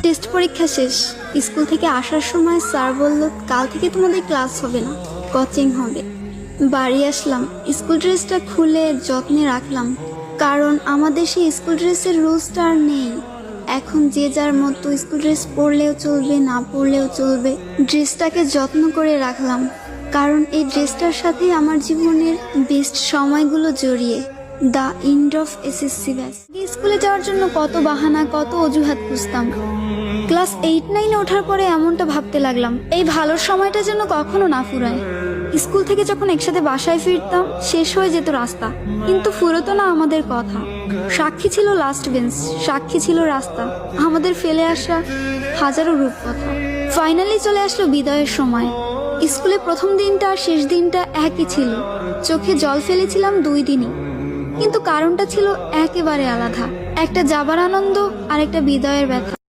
Test পরীক্ষা শেষ। School থেকে আসার সময় স্যার বলল, কাল থেকে তোমাদের ক্লাস হবে না, কোচিং হবে। বাড়ি আসলাম, স্কুল ড্রেসটা খুলে যত্নে রাখলাম, কারণ আমাদের সেই স্কুল ড্রেসের রুলসটা আর নেই। এখন যে যার মতো স্কুল ড্রেস পরলেও চলবে, না পরলেও চলবে। ড্রেসটাকে যত্ন করে রাখলাম, কারণ এই ড্রেসটার সাথে আমার জীবনের বেস্ট সময়গুলো জড়িয়ে। The end of SSC batch. স্কুলে যাওয়ার জন্য কত বাহানা, কত অজুহাত খুঁজতাম। ক্লাস 8-9 ওঠার পরে এমনটা ভাবতে লাগলাম, এই ভালোর সময়টা যেন কখনো না ফুরায়। স্কুল থেকে যখন একসাথে বাসায় ফিরতাম, শেষ হয়ে যেত রাস্তা, কিন্তু ফুরতো না আমাদের কথা। সাক্ষী ছিল লাস্ট বেঞ্চ, সাক্ষী ছিল রাস্তা, আমাদের ফেলে আসা হাজারো রূপকথা। ফাইনালি চলে আসলো বিদায়ের সময়। স্কুলে প্রথম দিনটা আর শেষ দিনটা একই ছিল। চোখে জল ফেলেছিলাম 2 দিনই, কিন্তু কারণটা ছিল একেবারে আলাদা। একটা যাবার আনন্দ আর একটা বিদায়ের ব্যথা।